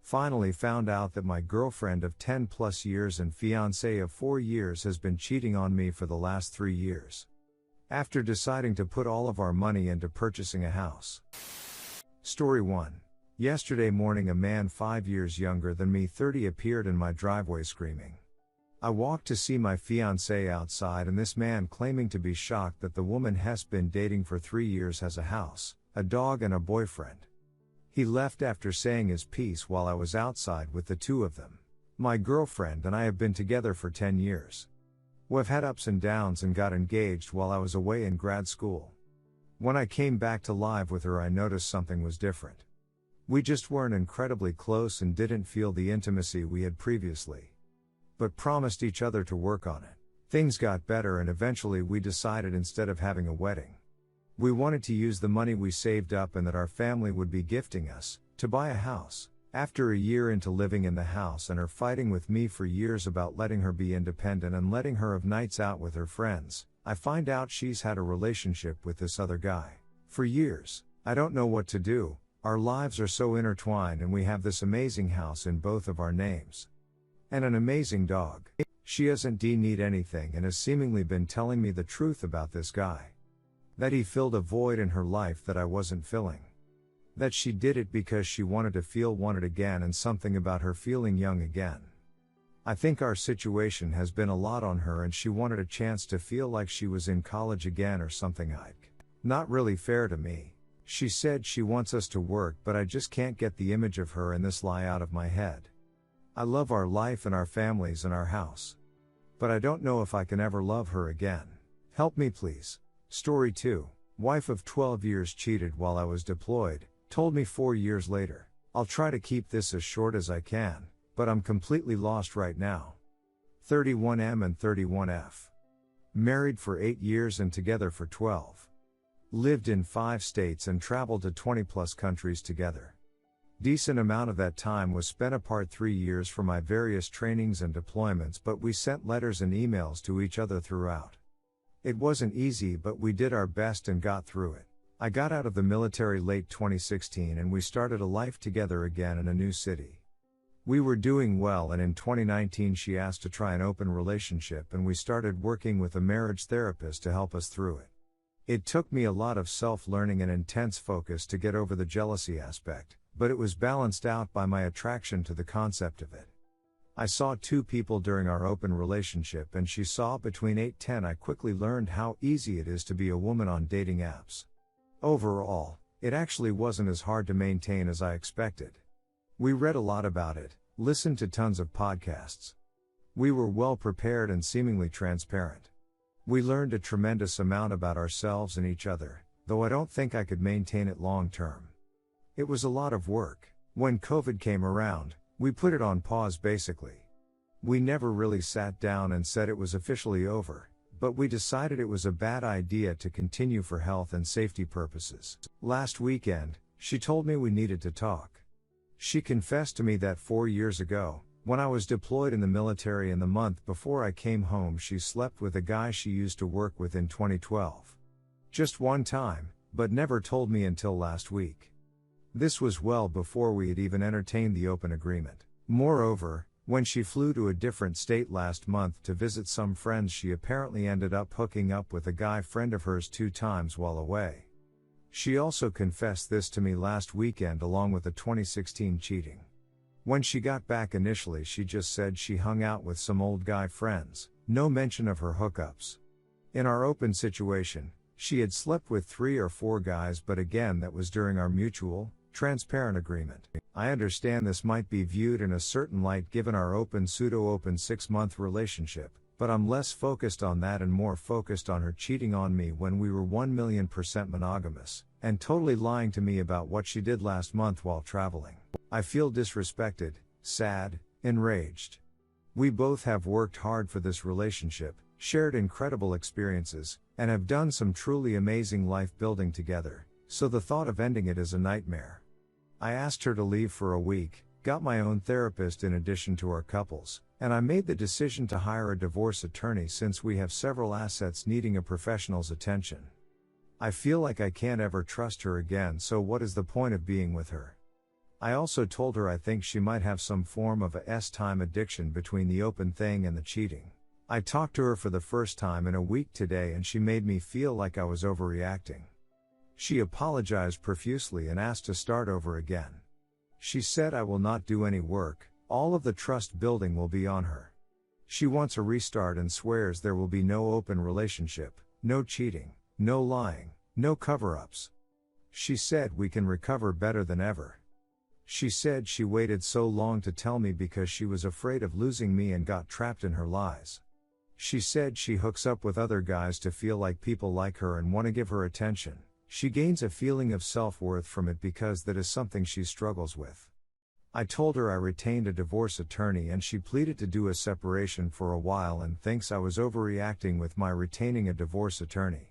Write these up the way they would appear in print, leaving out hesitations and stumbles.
Finally found out that my girlfriend of 10 plus years and fiancé of 4 years has been cheating on me for the last 3 years. After deciding to put all of our money into purchasing a house. Story 1. Yesterday morning a man 5 years younger than me 30 appeared in my driveway screaming. I walked to see my fiancé outside and this man claiming to be shocked that the woman he's been dating for 3 years has a house, a dog and a boyfriend. He left after saying his piece while I was outside with the two of them. My girlfriend and I have been together for 10 years. We've had ups and downs and got engaged while I was away in grad school. When I came back to live with her I noticed something was different. We just weren't incredibly close and didn't feel the intimacy we had previously. But promised each other to work on it. Things got better and eventually we decided instead of having a wedding, we wanted to use the money we saved up and that our family would be gifting us, to buy a house. After a year into living in the house and her fighting with me for years about letting her be independent and letting her have nights out with her friends, I find out she's had a relationship with this other guy. For years, I don't know what to do, our lives are so intertwined and we have this amazing house in both of our names. And an amazing dog. She doesn't need anything and has seemingly been telling me the truth about this guy. That he filled a void in her life that I wasn't filling. That she did it because she wanted to feel wanted again and something about her feeling young again. I think our situation has been a lot on her and she wanted a chance to feel like she was in college again or something. Not really fair to me. She said she wants us to work but I just can't get the image of her in this lie out of my head. I love our life and our families and our house. But I don't know if I can ever love her again. Help me please. Story 2. Wife of 12 years cheated while I was deployed, told me 4 years later. I'll try to keep this as short as I can, but I'm completely lost right now. 31M and 31F. Married for 8 years and together for 12. Lived in 5 states and traveled to 20 plus countries together. Decent amount of that time was spent apart 3 years for my various trainings and deployments, but we sent letters and emails to each other throughout. It wasn't easy but we did our best and got through it. I got out of the military late 2016 and we started a life together again in a new city. We were doing well and in 2019 she asked to try an open relationship and we started working with a marriage therapist to help us through it. It took me a lot of self-learning and intense focus to get over the jealousy aspect, but it was balanced out by my attraction to the concept of it. I saw 2 people during our open relationship and she saw between 8-10. I quickly learned how easy it is to be a woman on dating apps. Overall, it actually wasn't as hard to maintain as I expected. We read a lot about it, listened to tons of podcasts. We were well prepared and seemingly transparent. We learned a tremendous amount about ourselves and each other, though I don't think I could maintain it long term. It was a lot of work. When COVID came around, we put it on pause basically. We never really sat down and said it was officially over, but we decided it was a bad idea to continue for health and safety purposes. Last weekend, she told me we needed to talk. She confessed to me that 4 years ago, when I was deployed in the military and the month before I came home she slept with a guy she used to work with in 2012. Just one time, but never told me until last week. This was well before we had even entertained the open agreement. Moreover, when she flew to a different state last month to visit some friends she apparently ended up hooking up with a guy friend of hers 2 times while away. She also confessed this to me last weekend along with the 2016 cheating. When she got back initially she just said she hung out with some old guy friends, no mention of her hookups. In our open situation, she had slept with 3 or 4 guys but again that was during our mutual, transparent agreement. I understand this might be viewed in a certain light given our open pseudo-open 6-month relationship, but I'm less focused on that and more focused on her cheating on me when we were 1,000,000% monogamous, and totally lying to me about what she did last month while traveling. I feel disrespected, sad, enraged. We both have worked hard for this relationship, shared incredible experiences, and have done some truly amazing life building together, so the thought of ending it is a nightmare. I asked her to leave for a week, got my own therapist in addition to our couples, and I made the decision to hire a divorce attorney since we have several assets needing a professional's attention. I feel like I can't ever trust her again, so what is the point of being with her? I also told her I think she might have some form of a S-time addiction between the open thing and the cheating. I talked to her for the first time in a week today and she made me feel like I was overreacting. She apologized profusely and asked to start over again. She said I will not do any work, all of the trust building will be on her. She wants a restart and swears there will be no open relationship, no cheating, no lying, no cover-ups. She said we can recover better than ever. She said she waited so long to tell me because she was afraid of losing me and got trapped in her lies. She said she hooks up with other guys to feel like people like her and want to give her attention. She gains a feeling of self-worth from it because that is something she struggles with. I told her I retained a divorce attorney and she pleaded to do a separation for a while and thinks I was overreacting with my retaining a divorce attorney.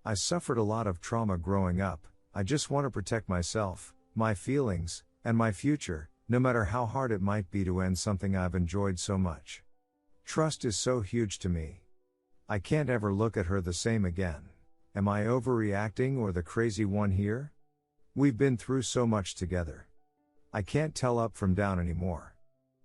I suffered a lot of trauma growing up. I just want to protect myself, my feelings, and my future, no matter how hard it might be to end something I've enjoyed so much. Trust is so huge to me. I can't ever look at her the same again. Am I overreacting or the crazy one here? We've been through so much together. I can't tell up from down anymore.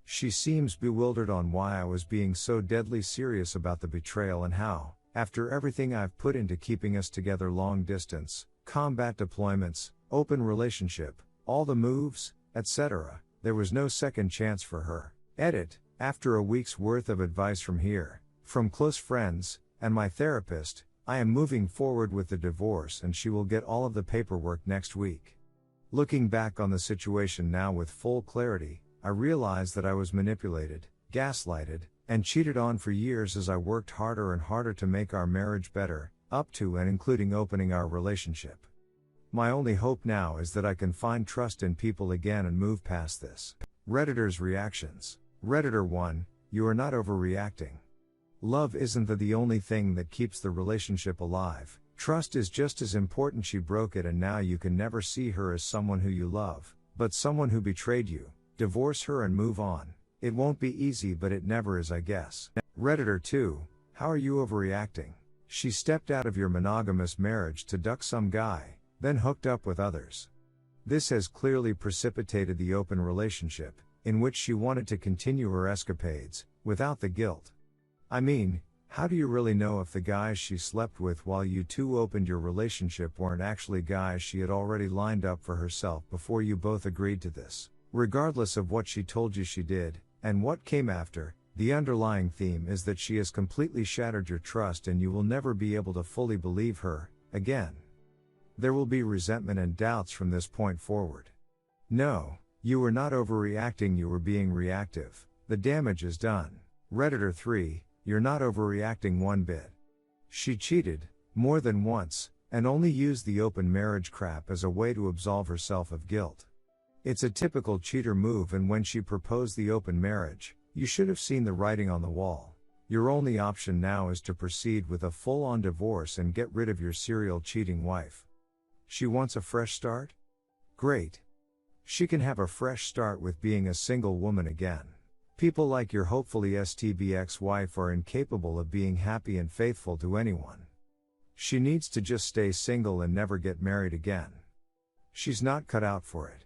She seems bewildered on why I was being so deadly serious about the betrayal and how, after everything I've put into keeping us together, long distance, combat deployments, open relationship, all the moves, etc., there was no second chance for her. Edit, after a week's worth of advice from here, from close friends, and my therapist, I am moving forward with the divorce and she will get all of the paperwork next week. Looking back on the situation now with full clarity, I realize that I was manipulated, gaslighted, and cheated on for years as I worked harder and harder to make our marriage better, up to and including opening our relationship. My only hope now is that I can find trust in people again and move past this. Redditors' reactions. Redditor 1, you are not overreacting. Love isn't the only thing that keeps the relationship alive. Trust is just as important. She broke it and now you can never see her as someone who you love, but someone who betrayed you. Divorce her and move on. It won't be easy, but it never is, I guess. Redditor 2, how are you overreacting? She stepped out of your monogamous marriage to duck some guy, then hooked up with others. This has clearly precipitated the open relationship, in which she wanted to continue her escapades, without the guilt. I mean, how do you really know if the guys she slept with while you two opened your relationship weren't actually guys she had already lined up for herself before you both agreed to this? Regardless of what she told you she did, and what came after, the underlying theme is that she has completely shattered your trust and you will never be able to fully believe her, again. There will be resentment and doubts from this point forward. No, you were not overreacting, you were being reactive. The damage is done. Redditor 3, you're not overreacting one bit. She cheated, more than once, and only used the open marriage crap as a way to absolve herself of guilt. It's a typical cheater move, and when she proposed the open marriage, you should have seen the writing on the wall. Your only option now is to proceed with a full-on divorce and get rid of your serial cheating wife. She wants a fresh start? Great. She can have a fresh start with being a single woman again. People like your hopefully STB ex-wife are incapable of being happy and faithful to anyone. She needs to just stay single and never get married again. She's not cut out for it.